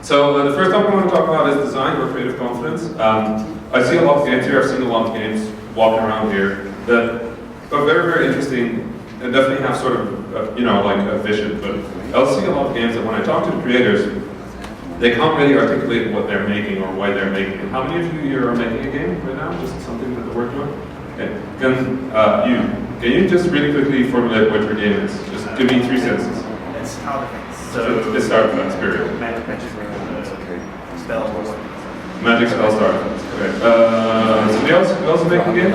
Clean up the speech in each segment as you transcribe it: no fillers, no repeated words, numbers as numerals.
So the first topic I want to talk about is design or creative confidence. I see a lot of games here, I've seen a lot of games walking around here that are very, very interesting and definitely have sort of, like a vision, but I'll see a lot of games that when I talk to the creators, they can't really articulate what they're making or why they're making it. How many of you here are making a game right now? Just something that they're working on? Okay. Can you just really quickly formulate what your game is? Just give me 3 sentences. It's tower defense. So it's tower defense, period. Magic spell or what? Magic spell tower defense. Okay. Somebody else making a game?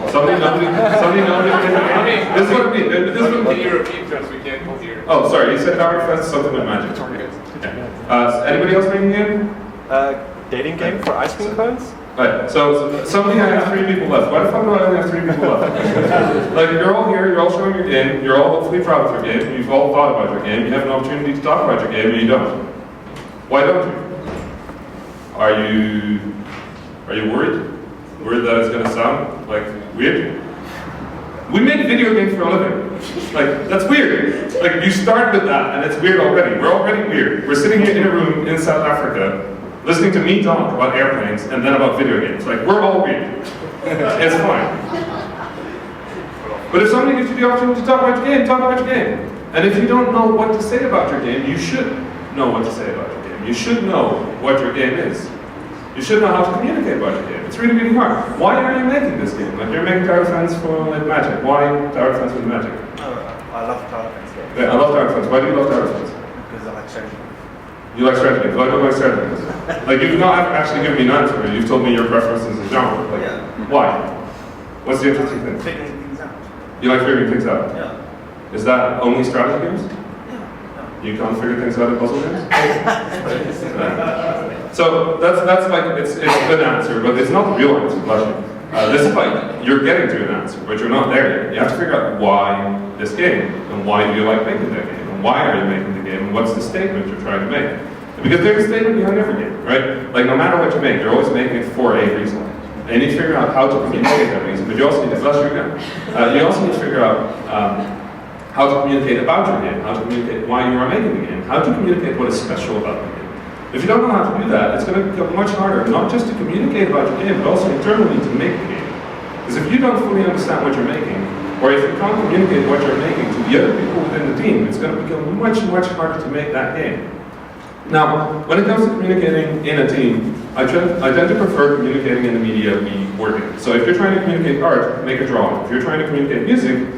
Somebody nobody making a game? This is what I mean. Can you repeat because we can't both hear? Oh, sorry. You said tower defense, something with magic. Okay. Anybody else making a game? Dating game for ice cream cones? Right, so suddenly I have 3 people left. Why the fuck do I only have 3 people left? Like, you're all here, you're all showing your game, you're all hopefully proud of your game, you've all thought about your game, you have an opportunity to talk about your game, and you don't. Why don't you? Are you worried? Worried that it's going to sound, like, weird? We make video games for a living. Like, that's weird. Like, you start with that, and it's weird already. We're already weird. We're sitting here in a room in South Africa, listening to me talk about airplanes and then about video games. Like, we're all weird. It's fine. But if somebody gives you the opportunity to talk about your game, talk about your game. And if you don't know what to say about your game, you should know what to say about your game. You should know what your game is. You should know how to communicate about your game. It's really, really hard. Why are you making this game? Like, you're making tower defense for like Magic. Why tower defense with Magic? I love tower defense games. Yeah, I love tower defense. Why do you love tower defense? Because I like strategy. You like strategy games. Why do you like strategy games? Like, you've not actually given me an answer. You've told me your preferences as a genre. Like, Yeah. why? What's the interesting thing? Figuring things out. You like figuring things out? Yeah. Is that only strategy games? Yeah. You can't figure things out in puzzle games? So that's like, it's an answer, but it's not the real answer, bless you. This is like, you're getting to an answer, but you're not there yet. You have to figure out why this game, and why do you like making that game, and why are you making the game, and what's the statement you're trying to make. Because there's a statement behind every game, right? Like, no matter what you make, you're always making it for a reason. And you need to figure out how to communicate that reason, but you also need to, bless you again, you also need to figure out how to communicate about your game, how to communicate why you are making the game, how to communicate what is special about the game. If you don't know how to do that, it's going to become much harder, not just to communicate about your game, but also internally to make the game. Because if you don't fully understand what you're making, or if you can't communicate what you're making to the other people within the team, it's going to become much, much harder to make that game. Now, when it comes to communicating in a team, I tend to prefer communicating in the media we work in. So if you're trying to communicate art, make a drawing. If you're trying to communicate music,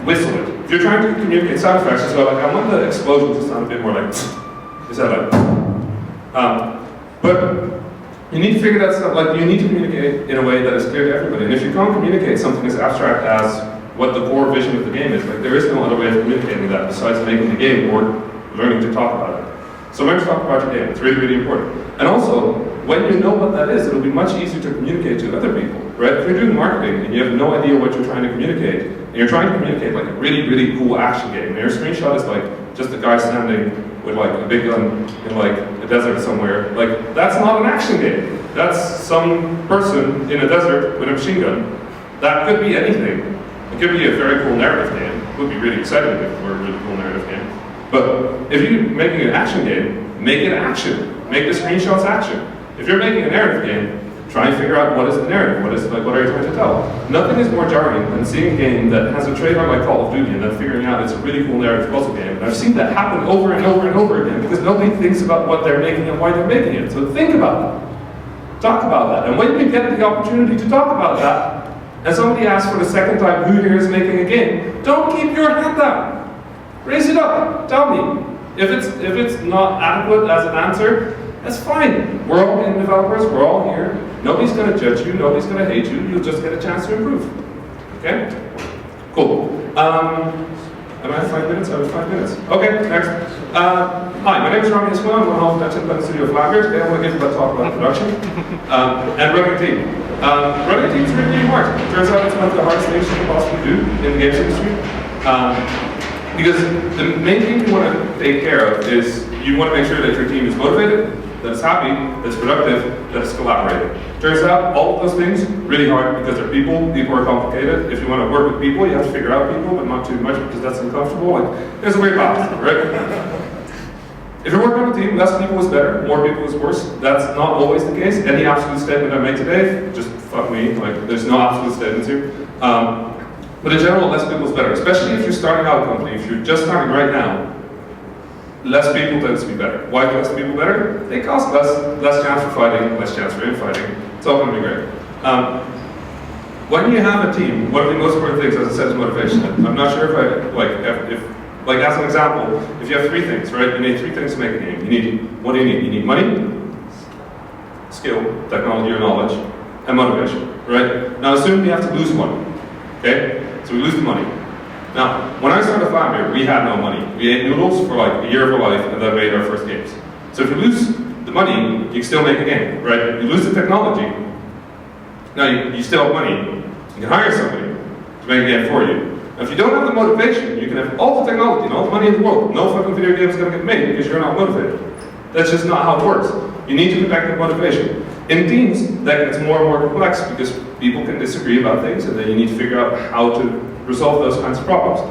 whistle it. If you're trying to communicate sound effects, just go like, I want the explosion to sound a bit more like, is that like, but you need to figure that stuff, like, you need to communicate in a way that is clear to everybody. And if you can't communicate something as abstract as what the core vision of the game is, like, there is no other way of communicating that besides making the game or learning to talk about it. So learn to talk about your game. It's really, really important. And also, when you know what that is, it'll be much easier to communicate to other people, right? If you're doing marketing and you have no idea what you're trying to communicate, and you're trying to communicate like a really, really cool action game, and your screenshot is like just a guy standing with like a big gun in like a desert somewhere, like, that's not an action game. That's some person in a desert with a machine gun. That could be anything. It could be a very cool narrative game. It would be really exciting if it were a really cool narrative game. But if you're making an action game, make it action. Make the screenshots action. If you're making a narrative game, try and figure out what is the narrative, what are you trying to tell. Nothing is more jarring than seeing a game that has a trademark like Call of Duty and then figuring out it's a really cool narrative puzzle game. And I've seen that happen over and over and over again because nobody thinks about what they're making and why they're making it. So think about that. Talk about that. And when you get the opportunity to talk about that, and somebody asks for the second time who here is making a game, don't keep your hand down. Raise it up. Tell me. If it's not adequate as an answer, that's fine. We're all game developers. We're all here. Nobody's going to judge you. Nobody's going to hate you. You'll just get a chance to improve. Okay? Cool. Am I at 5 minutes? I have 5 minutes. Okay, next. Hi, my name is Rami Ismail. I'm one half Dutch independent studio of Vlambeer. Today I'm going to give you a talk about production and running a team. Running a team is really, really hard. It turns out it's one of the hardest things you can possibly do in the games industry. Because the main thing you want to take care of is you want to make sure that your team is motivated, that it's happy, that it's productive, that it's collaborating. Turns out all of those things really hard because they're people. People are complicated. If you want to work with people, you have to figure out people, but not too much because that's uncomfortable. Like, there's a way balance, right? If you're working on a team, less people is better, more people is worse. That's not always the case. Any absolute statement I make today, just fuck me, like there's no absolute statements here. But in general, less people is better, especially if you're starting out a company. If you're just starting right now, less people tends to be better. Why less people better? They cost less chance for fighting, less chance for infighting. It's all going to be great. When you have a team, one of the most important things, as I said, is motivation. I'm not sure if as an example, if you have three things, right? You need three things to make a game. What do you need? You need money, skill, technology or knowledge, and motivation, right? Now assume we have to lose one, okay? So we lose the money. Now, when I started Vlambeer, we had no money. We ate noodles for like a year of our life and then made our first games. So if you lose the money, you can still make a game, right? You lose the technology, now you still have money. You can hire somebody to make a game for you. Now, if you don't have the motivation, you can have all the technology and all the money in the world. No fucking video game is going to get made because you're not motivated. That's just not how it works. You need to protect that motivation. In teams, that gets more and more complex because people can disagree about things and then you need to figure out how to resolve those kinds of problems.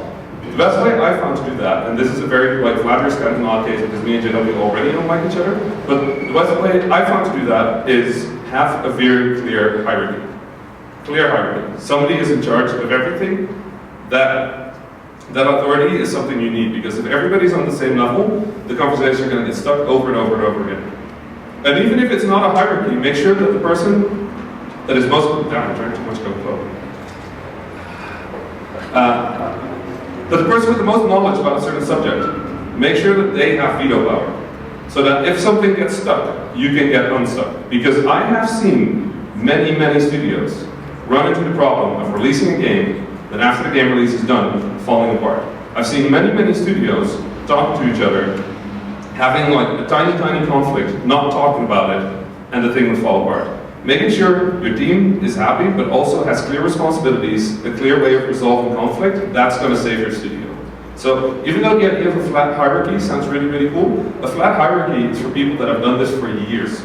The best way I found to do that, and this is a very, Vlambeer's kind of an odd case because me and JW already don't like each other, but the best way I found to do that is have a very clear hierarchy. Clear hierarchy. Somebody is in charge of everything. That authority is something you need because if everybody's on the same level, the conversations are going to get stuck over and over and over again. And even if it's not a hierarchy, make sure that the person that is most, damn, I drank too much Coca-Cola. That the person with the most knowledge about a certain subject, make sure that they have veto power. So that if something gets stuck, you can get unstuck. Because I have seen many studios run into the problem of releasing a game, then after the game release is done, falling apart. I've seen many studios talk to each other, having like a tiny conflict, not talking about it, and the thing would fall apart. Making sure your team is happy, but also has clear responsibilities, a clear way of resolving conflict, that's going to save your studio. So even though the idea of a flat hierarchy sounds really cool, a flat hierarchy is for people that have done this for years,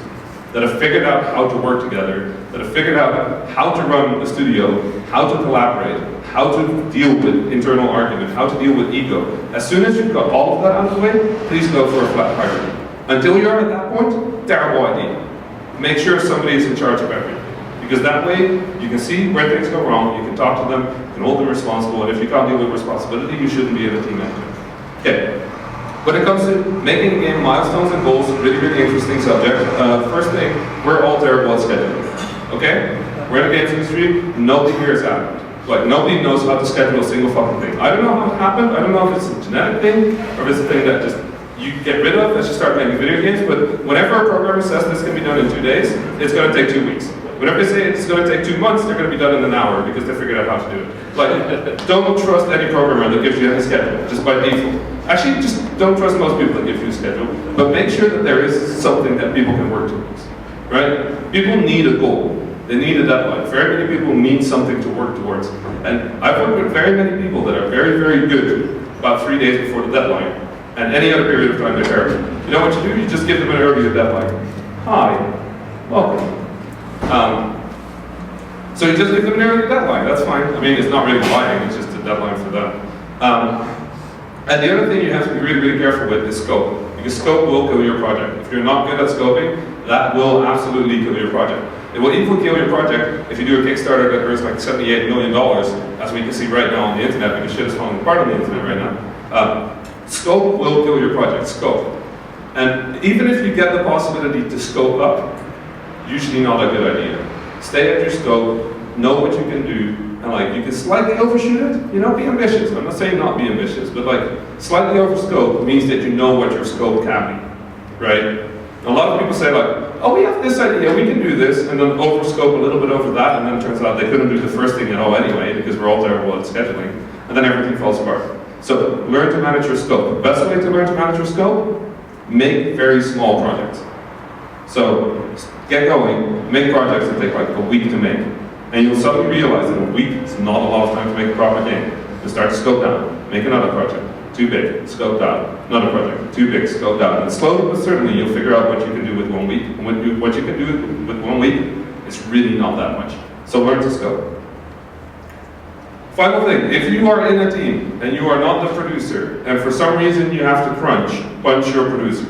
that have figured out how to work together, that have figured out how to run a studio, how to collaborate, how to deal with internal argument, how to deal with ego. As soon as you've got all of that out of the way, please go for a flat hierarchy. Until you're at that point, terrible idea. Make sure somebody is in charge of everything. Because that way, you can see where things go wrong, you can talk to them, you can hold them responsible, and if you can't deal with responsibility, you shouldn't be in a team anyway. Okay. When it comes to making a game, milestones and goals, really interesting subject. First thing, we're all terrible at scheduling. Okay? We're in the games industry, nobody here is at it. Like, nobody knows how to schedule a single fucking thing. I don't know how it happened, I don't know if it's a genetic thing, or if it's a thing that just you get rid of as you start making video games, but whenever a programmer says this can be done in 2 days, it's going to take 2 weeks. Whenever they say it's going to take 2 months, they're going to be done in an hour because they figured out how to do it. Like, don't trust any programmer that gives you any schedule, just by default. Actually, just don't trust most people that give you a schedule, but make sure that there is something that people can work towards, right? People need a goal. They need a deadline. Very many people need something to work towards. And I've worked with very many people that are very good about 3 days before the deadline, and any other period of time they're terrible. You know what you do? You just give them an earlier deadline. Hi, welcome. So you just give them an earlier deadline, that's fine. I mean, it's not really lying, it's just a deadline for them. And the other thing you have to be really careful with is scope, because scope will kill your project. If you're not good at scoping, that will absolutely kill your project. It will even kill your project if you do a Kickstarter that earns like $78 million, as we can see right now on the internet, because shit is falling apart on the internet right now. Scope will kill your project, scope. And even if you get the possibility to scope up, usually not a good idea. Stay at your scope, know what you can do, and like you can slightly overshoot it, you know, be ambitious. I'm not saying not be ambitious, but like slightly over scope means that you know what your scope can be, right? A lot of people say like, oh, we have this idea, we can do this, and then over scope a little bit over that, and then it turns out they couldn't do the first thing at all anyway, because we're all terrible at scheduling, and then everything falls apart. So learn to manage your scope. The best way to learn to manage your scope, make very small projects. So get going, make projects that take like a week to make. And you'll suddenly realize that a week is not a lot of time to make a proper game. You start to scope down, make another project. Too big, scope down. Another project, too big, scope down. And slowly but certainly you'll figure out what you can do with 1 week. And what you can do with 1 week is really not that much. So learn to scope. Final thing, if you are in a team and you are not the producer, and for some reason you have to punch your producer,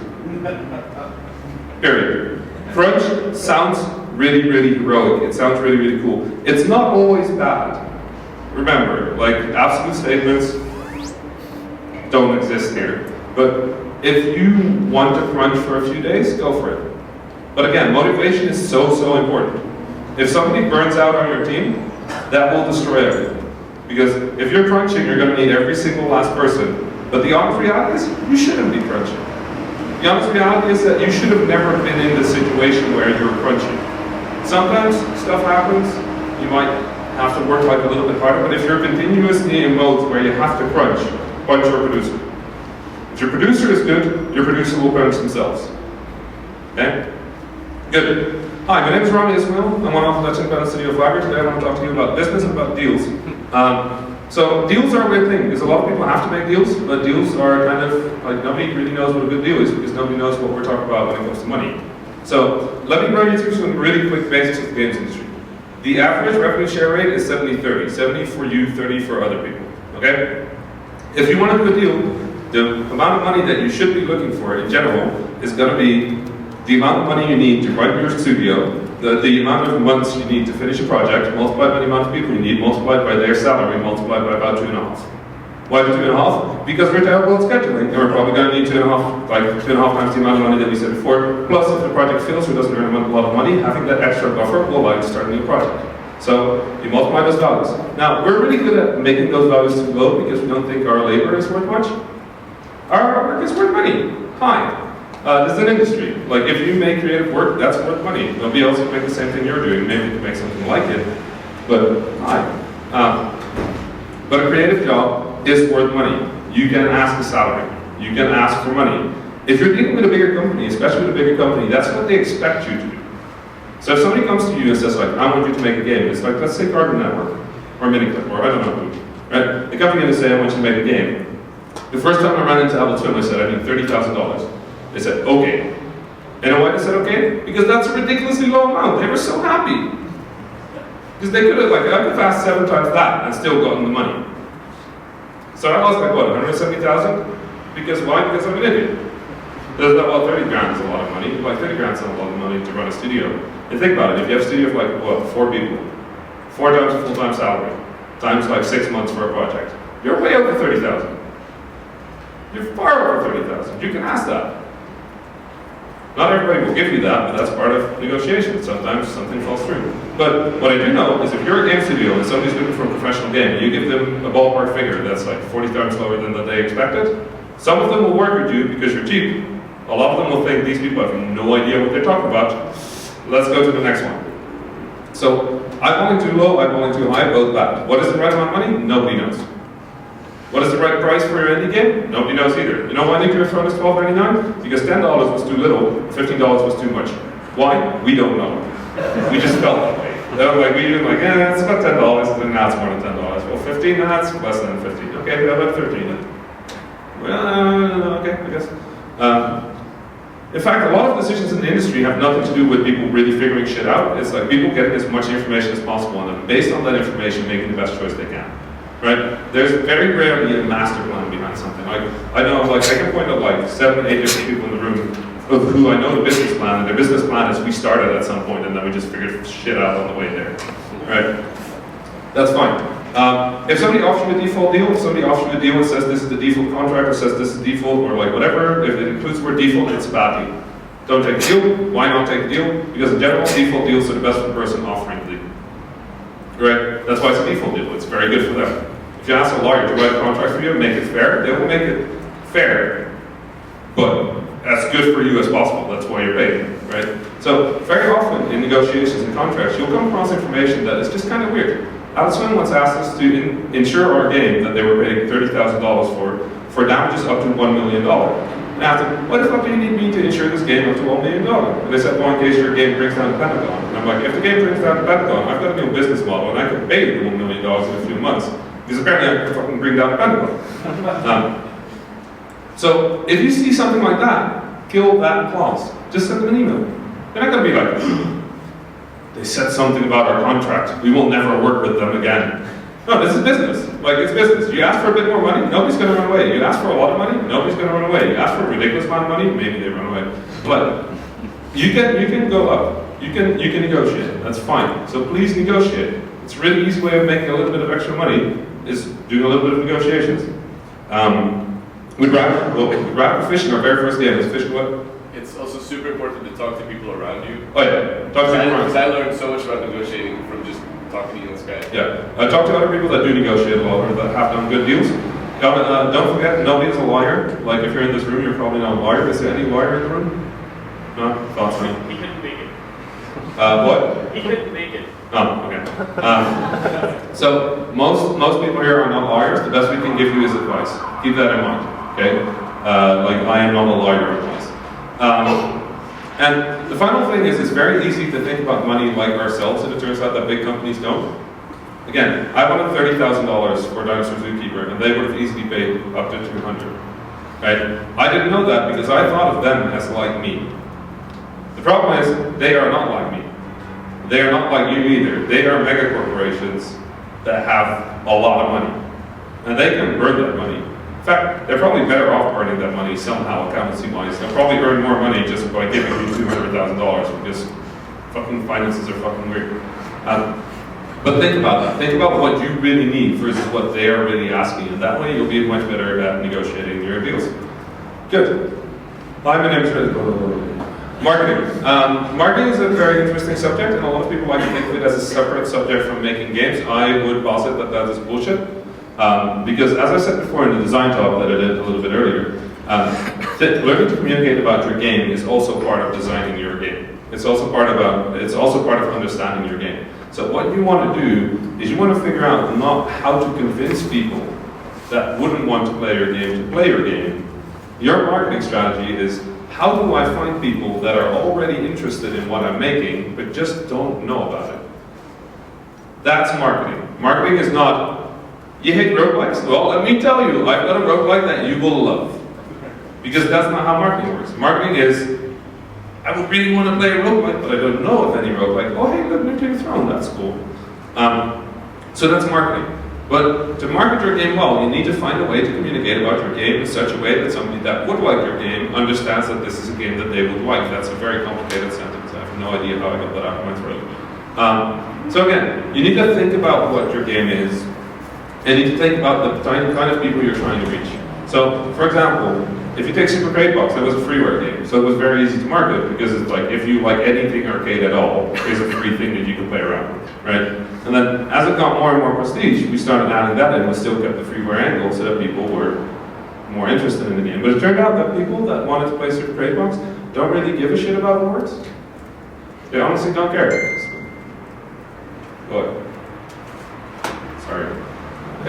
Period. Crunch sounds really, really heroic. It sounds really, really cool. It's not always bad. Remember, like, absolute statements don't exist here. But if you want to crunch for a few days, go for it. But again, motivation is so, so important. If somebody burns out on your team, that will destroy everything. Because if you're crunching, you're going to need every single last person. But the honest reality is, you shouldn't be crunching. The honest reality is that you should have never been in the situation where you're crunching. Sometimes stuff happens, you might have to work like a little bit harder, but if you're continuously in modes where you have to crunch, punch your producer. If your producer is good, your producer will punch themselves. Okay? Good. Hi, my name is Rami Ismail. I'm one of the Dutch independent city of Vlambeer. Today I want to talk to you about business and about deals. So deals are a weird thing, because a lot of people have to make deals, but deals are kind of, like, nobody really knows what a good deal is, because nobody knows what we're talking about when it comes to money. So let me run you through some really quick basics of the games industry. The average revenue share rate is 70-30. 70 for you, 30 for other people. Okay? If you want to do a deal, the amount of money that you should be looking for in general is going to be the amount of money you need to run your studio, the amount of months you need to finish a project, multiplied by the amount of people you need, multiplied by their salary, multiplied by about 2.5. Why 2.5? Because we're terrible at scheduling, and we're probably going to need 2.5, like 2.5 times the amount of money that we said before. Plus, if the project fails or doesn't earn a lot of money, having that extra buffer will allow you to start a new project. So you multiply those values. Now, we're really good at making those values too low because we don't think our labor is worth much. Our work is worth money. Fine. This is an industry. Like, if you make creative work, that's worth money. Nobody else will make the same thing you're doing. Maybe you can make something like it, but but a creative job is worth money. You can ask a salary. You can ask for money. If you're dealing with a bigger company, especially with a bigger company, that's what they expect you to do. So if somebody comes to you and says, like, I want you to make a game, it's like, let's say Cartoon Network, or Miniclip, or I don't know who, right? They come to me and say, I want you to make a game. The first time I ran into Adult Swim, I said, I need $30,000. They said, okay. And you know why they said okay? Because that's a ridiculously low amount. They were so happy. Because they could have, like, I could have asked 7 times that and still gotten the money. So I lost, like, what, 170,000? Because why? Because I'm an idiot. There's not, well, 30 grand is a lot of money. Like, 30 grand is not a lot of money to run a studio. And think about it, if you have a studio of, like, what, 4 people, 4 times a full-time salary, times, like, 6 months for a project, you're way over 30,000. You're far over 30,000. You can ask that. Not everybody will give you that, but that's part of negotiation. Sometimes something falls through. But what I do know is if you're a game studio and somebody's looking for a professional game, you give them a ballpark figure that's like 40 times lower than that they expected, some of them will work with you because you're cheap. A lot of them will think these people have no idea what they're talking about. Let's go to the next one. So, I'm going too low, I'm going too high, both bad. What is the right amount of money? Nobody knows. What is the right price for your indie game? Nobody knows either. You know why Nuclear Throne is $12.99? Because $10 was too little, $15 was too much. Why? We don't know. We just felt that way. Like, we were like, yeah, it's about $10, and then now it's more than $10. Well, 15, that's less than 15. Okay, how about 13 then? Well, okay, I guess. In fact, a lot of decisions in the industry have nothing to do with people really figuring shit out. It's like people getting as much information as possible and then based on that information making the best choice they can. Right? There's very rarely a master plan behind something. Like, I know, like, I can point out like 7, 8 different people in the room of who I know the business plan, and their business plan is we started at some point and then we just figured shit out on the way there. Right? That's fine. If somebody offers you a default deal, if somebody offers you a deal and says this is the default contract or says this is default or like whatever, if it includes the word default, it's a bad deal. Don't take a deal. Why not take a deal? Because in general, default deals are the best for the person offering the deal. Right? That's why it's a default deal. It's very good for them. If you ask a lawyer to write a contract for you and make it fair, they will make it fair, but as good for you as possible. That's why you're paid, right? So very often in negotiations and contracts, you'll come across information that is just kind of weird. Adult Swim once asked us to insure our game that they were paying $30,000 for damages up to $1 million. And I asked them, what the fuck do you need me to insure this game up to $1 million? And they said, well, in case your game brings down the Pentagon. And I'm like, if the game brings down the Pentagon, I've got a new business model and I can pay you $1 million in a few months. Because apparently I can fucking bring down the Pentagon. So if you see something like that, kill that clause. Just send them an email. They're not going to be like, they said something about our contract. We will never work with them again. No, this is business. Like, it's business. You ask for a bit more money, nobody's going to run away. You ask for a lot of money, nobody's going to run away. You ask for a ridiculous amount of money, maybe they run away. But you can go up. You can negotiate. That's fine. So please negotiate. It's a really easy way of making a little bit of extra money is doing a little bit of negotiations. With rapid fishing, our very first game was fishing what? It's also super important to talk to people around you. Oh yeah, talk to people around. Because I learned so much about negotiating from just talking to you in Skype. Yeah, talk to other people that do negotiate a lot or that have done good deals. Don't forget, nobody is a lawyer. Like if you're in this room, you're probably not a lawyer. Is there any lawyer in the room? No? Thought so. He couldn't make it. What? He couldn't make it. Oh, okay. So most people here are not lawyers. The best we can give you is advice. Keep that in mind, okay? Like I am not a lawyer advice. And the final thing is, it's very easy to think about money like ourselves, and it turns out that big companies don't. Again, I wanted $30,000 for Dinosaur Zookeeper, and they would have easily paid up to $200. Right? I didn't know that because I thought of them as like me. The problem is, they are not like me. They are not like you either. They are mega corporations that have a lot of money. And they can burn that money. In fact, they're probably better off burning that money somehow, accountancy-wise. They'll probably earn more money just by giving you $200,000 because fucking finances are fucking weird. But think about that. Think about what you really need versus what they are really asking. And that way you'll be much better at negotiating your deals. Good. Hi, my name is Marketing. Marketing is a very interesting subject, and a lot of people like to think of it as a separate subject from making games. I would posit that that is bullshit. Because as I said before in the design talk that I did a little bit earlier, learning to communicate about your game is also part of designing your game. It's also part of understanding your game. So what you want to do is you want to figure out not how to convince people that wouldn't want to play your game to play your game. Your marketing strategy is, how do I find people that are already interested in what I'm making, but just don't know about it? That's marketing. Marketing is not, you hate roguelikes? Well, let me tell you, I've got a roguelike that you will love. Because that's not how marketing works. Marketing is, I would really want to play a roguelike, but I don't know of any roguelike. Oh, hey, look, Nuclear Throne, that's cool. So that's marketing. But to market your game well, you need to find a way to communicate about your game in such a way that somebody that would like your game understands that this is a game that they would like. That's a very complicated sentence. I have no idea how I got that out of my throat. So again, you need to think about what your game is, and you need to think about the kind of people you're trying to reach. So, for example, if you take Super Crate Box, that was a freeware game, so it was very easy to market because it's like, if you like anything arcade at all, here's a free thing that you can play around with, right? And then as it got more and more prestige, we started adding that in, we still kept the freeware angle so that people were more interested in the game. But it turned out that people that wanted to play Super Crate Box don't really give a shit about awards. They honestly don't care. What? Sorry.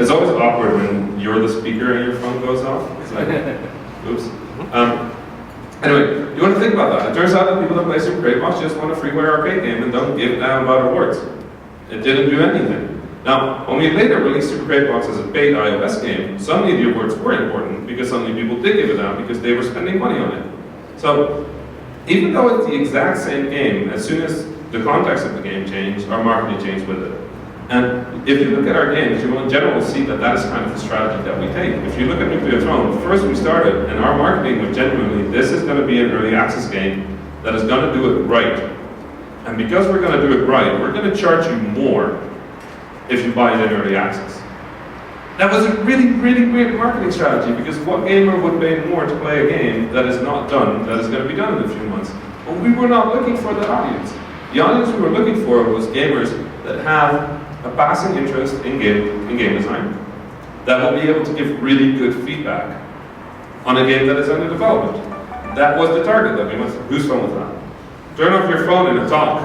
It's always awkward when you're the speaker and your phone goes off. It's like, oops. Anyway, you want to think about that. It turns out that people that play Super Crate Box just want a freeware arcade game and don't give a damn about awards. It didn't do anything. Now, when we later released Super Crate Box as a paid iOS game, suddenly the awards were important because suddenly people did give it out because they were spending money on it. So, even though it's the exact same game, as soon as the context of the game changed, our marketing changed with it. And if you look at our games, you will in general see that that is kind of the strategy that we take. If you look at Nuclear Throne, first we started, and our marketing was genuinely, this is going to be an early access game that is going to do it right. And because we're going to do it right, we're going to charge you more if you buy it in early access. That was a really, really great marketing strategy, because what gamer would pay more to play a game that is not done, that is going to be done in a few months? Well, we were not looking for that audience. The audience we were looking for was gamers that have a passing interest in game design, that will be able to give really good feedback on a game that is under development. That was the target that we went for. Whose phone was that? Turn off your phone in a talk.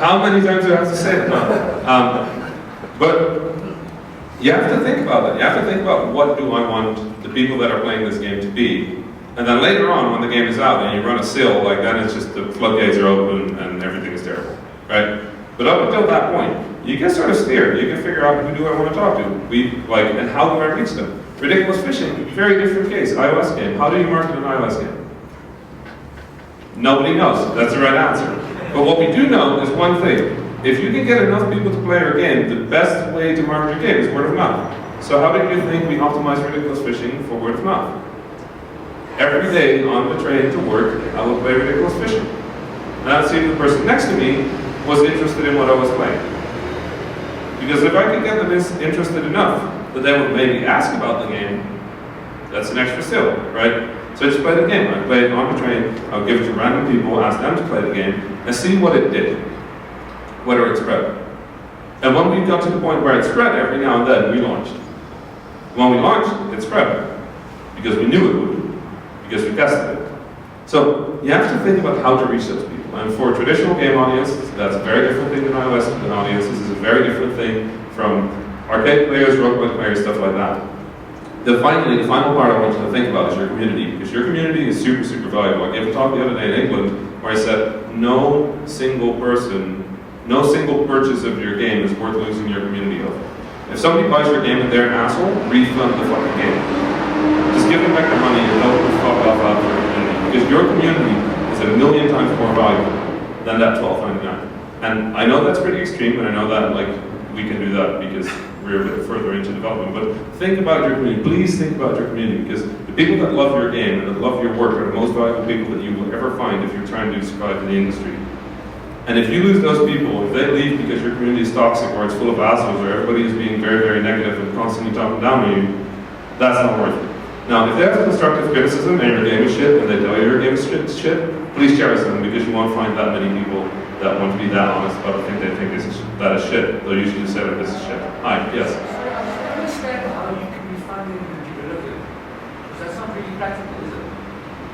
How many times do I have to say that? But you have to think about that. You have to think about, what do I want the people that are playing this game to be? And then later on, when the game is out and you run a sale, like then it's just the floodgates are open and everything is terrible, right? But up until that point, you can sort of steer. You can figure out, who do I want to talk to? And how do I reach them? Ridiculous Fishing, very different case. iOS game. How do you market an iOS game? Nobody knows. That's the right answer. But what we do know is one thing. if you can get enough people to play your game, the best way to market your game is word of mouth. So how did you think we optimized Ridiculous Fishing for word of mouth? Every day on the train to work, I would play Ridiculous Fishing. And I would see if the person next to me was interested in what I was playing. Because if I could get them interested enough that they would maybe ask about the game, that's an extra sale, right? So I just played the game. I played it on the train, I would give it to random people, ask them to play the game, and see what it did, whether it spread. And when we got to the point where it spread, every now and then we launched. When we launched, it spread, because we knew it would, because we tested it. So you have to think about how to reach those people. And for a traditional game audience, that's a very different thing than iOS audience. This is a very different thing from arcade players, roguelike players, stuff like that. Finally, the final part I want you to think about is your community, because your community is super, super valuable. I gave a talk the other day in England where I said no single person, no single purchase of your game is worth losing your community over. If somebody buys your game and they're an asshole, refund the fucking game. Just give them back their money and help them fuck off out of your community. Because your community is a million times more valuable than that $12.99. And I know that's pretty extreme, and I know that like we can do that because we're a bit further into development. But think about your community. Please think about your community, because the people that love your game and that love your work are the most valuable people that you will ever find if you're trying to survive in the industry. And if you lose those people, if they leave because your community is toxic or it's full of assholes or everybody is being very, very negative and constantly talking down on you, that's not worth it. Now, if they have constructive criticism and your game is shit and they tell you your game is shit, please cherish them, because you won't find that many people that want to be that honest about the thing they think that is shit. They'll usually just say that this is shit. Hi, yes? I understand how you can be funding and develop it. Because that's not really practical, is it?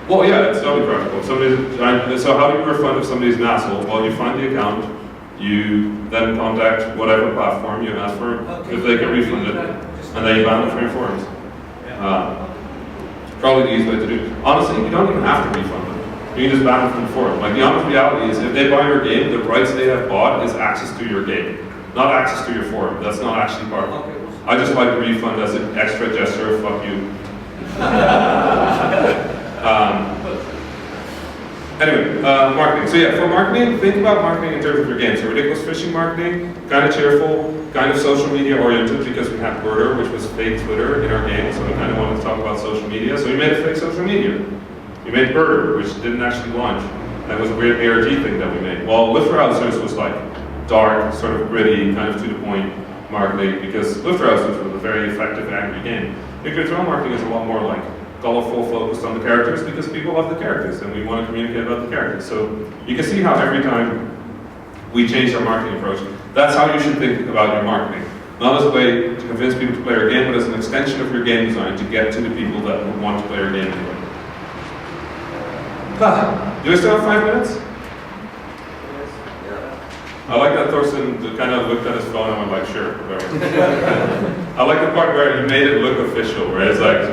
Well, yeah, it's totally practical. So how do you refund if somebody's an asshole? Well, you find the account, you then contact whatever platform you ask for if they can refund it, and then you ban them from your forums. Probably the easiest way to do it. Honestly, you don't even have to refund them. You can just ban them from the forum. Like, the honest reality is, if they buy your game, the rights they have bought is access to your game, not access to your forum. That's not actually part of it. I just like the refund as an extra gesture of fuck you. Anyway, marketing. So yeah, for marketing, think about marketing in terms of your game. So Ridiculous Fishing marketing, kind of cheerful, kind of social media oriented, because we had Birder, which was fake Twitter in our game, so we kind of wanted to talk about social media. So we made a fake social media. We made Birder, which didn't actually launch. That was a weird ARG thing that we made. While Lifterhousers was like dark, sort of gritty, kind of to the point marketing, because Lifterhousers was a very effective, angry game. Nuclear Throne marketing is a lot more like colorful, focused on the characters, because people love the characters and we want to communicate about the characters. So you can see how every time we change our marketing approach, that's how you should think about your marketing. Not as a way to convince people to play your game, but as an extension of your game design to get to the people that would want to play your game anyway. Do I still have 5 minutes? I like that Thorsten kind of looked at his phone and went like, sure, whatever. I like the part where he made it look official, where it's like,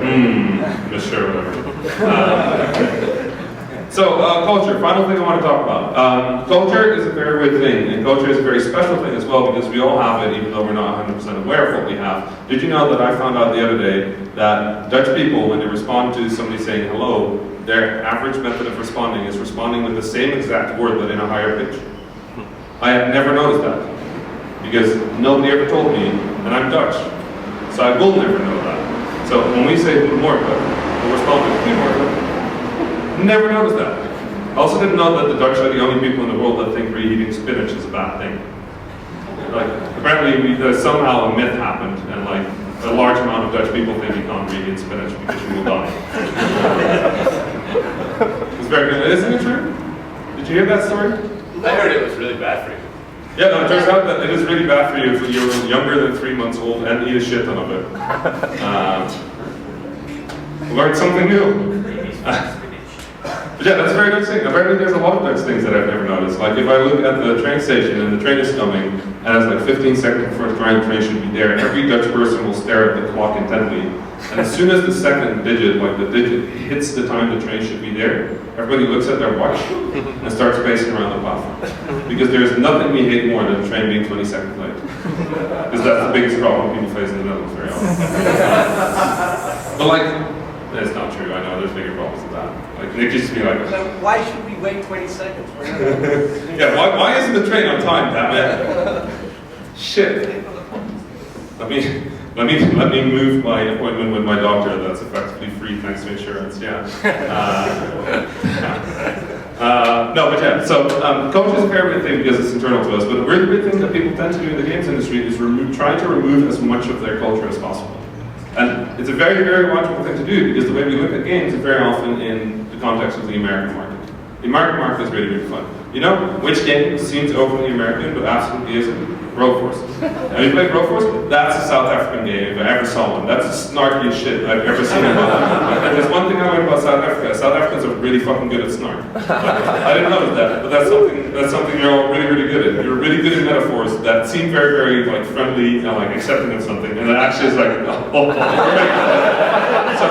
just sure, whatever. Culture, final thing I want to talk about. Culture is a very weird thing, and culture is a very special thing as well, because we all have it, even though we're not 100% aware of what we have. Did you know that I found out the other day that Dutch people, when they respond to somebody saying hello, their average method of responding is responding with the same exact word but in a higher pitch? I have never noticed that, because nobody ever told me, and I'm Dutch, so I will never know that. So when we say Guten Morgen, we'll respond with Guten Morgen. Never noticed that. I also didn't know that the Dutch are the only people in the world that think reheating spinach is a bad thing. Like, apparently somehow a myth happened, and like a large amount of Dutch people think you can't reheat spinach because you will die. It's very good. Isn't it true? Did you hear that story? I heard it was really bad for you. Yeah, no, it turns out that it is really bad for you if you're younger than 3 months old and eat a shit ton of it. Learned something new. But yeah, that's a very Dutch thing. Apparently there's a lot of Dutch things that I've never noticed. Like if I look at the train station and the train is coming, and it's like 15 seconds before the train should be there, every Dutch person will stare at the clock intently. And as soon as the second digit, like the digit, hits the time the train should be there, everybody looks at their watch and starts pacing around the platform. Because there's nothing we hate more than the train being 20 seconds late. Because that's the biggest problem people face in the Netherlands very often. But like, that's not true. I know there's bigger problems than that. Like It used to be like, So why should we wait 20 seconds? yeah, why isn't the train on time, damn it? Shit. Let me move my appointment with my doctor. That's effectively free thanks to insurance. Yeah. No, but yeah. So culture is a fair bit thing because it's internal to us. But a really big thing that people tend to do in the games industry is try to remove as much of their culture as possible. And it's a very, very logical thing to do because the way we look at games is very often in the context of the American market. The American market is really, really fun. You know which game seems overly American but absolutely isn't? Road Force. Have you played Road Force? That's a South African game if I ever saw one. That's the snarkiest shit I've ever seen in my life. And there's one thing I learned about South Africa. South Africans are really fucking good at snark. I didn't notice that, but that's something you're all really, really good at. You're really good at metaphors that seem very, very like friendly and like accepting of something, and it actually is like, oh. So,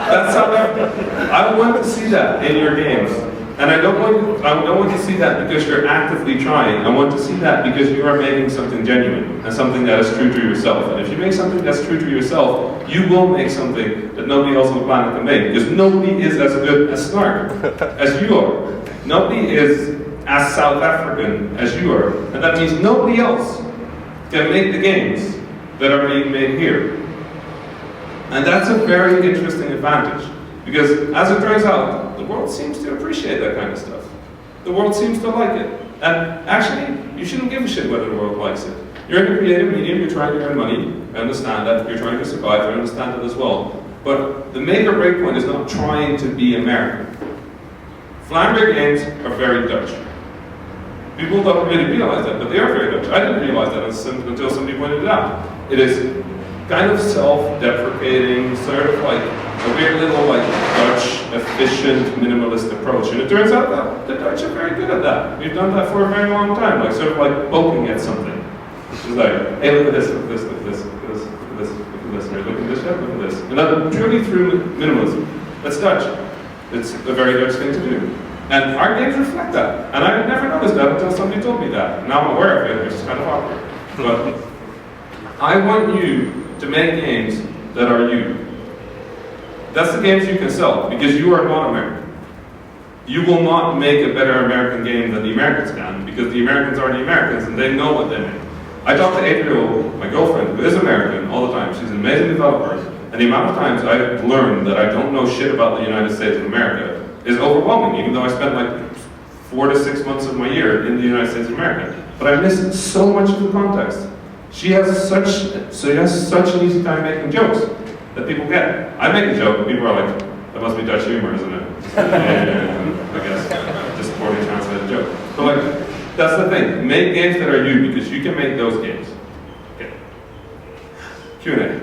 that's South Africa. I want to see that in your games. And I don't want to see that because you're actively trying. I want to see that because you are making something genuine and something that is true to yourself. And if you make something that's true to yourself, you will make something that nobody else on the planet can make. Because nobody is as good at snark as you are. Nobody is as South African as you are. And that means nobody else can make the games that are being made here. And that's a very interesting advantage. Because as it turns out, the world seems to appreciate that kind of stuff. The world seems to like it. And actually, you shouldn't give a shit whether the world likes it. You're in a creative medium, you're trying to earn money, I understand that. You're trying to survive, I understand that as well. But the make or break point is not trying to be American. Vlambeer games are very Dutch. People don't really realize that, but they are very Dutch. I didn't realize that until somebody pointed it out. It is kind of self-deprecating, sort of like a weird little like Dutch, efficient, minimalist approach. And it turns out that the Dutch are very good at that. We've done that for a very long time, like sort of like poking at something. It's like, hey, look at this, look at this, look at this, look at this, look at this, look at this, look at this, look at this. And that purely through minimalism. That's Dutch. It's a very Dutch thing to do. And our games reflect that. And I had never noticed that until somebody told me that. Now I'm aware of it, which is kind of awkward. But I want you to make games that are you. That's the games you can sell, because you are not American. You will not make a better American game than the Americans can, because the Americans are the Americans and they know what they make. I talk to Adriel, my girlfriend, who is American, all the time. She's an amazing developer. And the amount of times I've learned that I don't know shit about the United States of America is overwhelming, even though I spent like 4 to 6 months of my year in the United States of America. But I miss so much of the context. She has such an easy time making jokes that people get. I make a joke and people are like, that must be Dutch humor, isn't it? I guess, just poorly translated joke. But like, that's the thing. Make games that are you, because you can make those games. Okay. Q&A.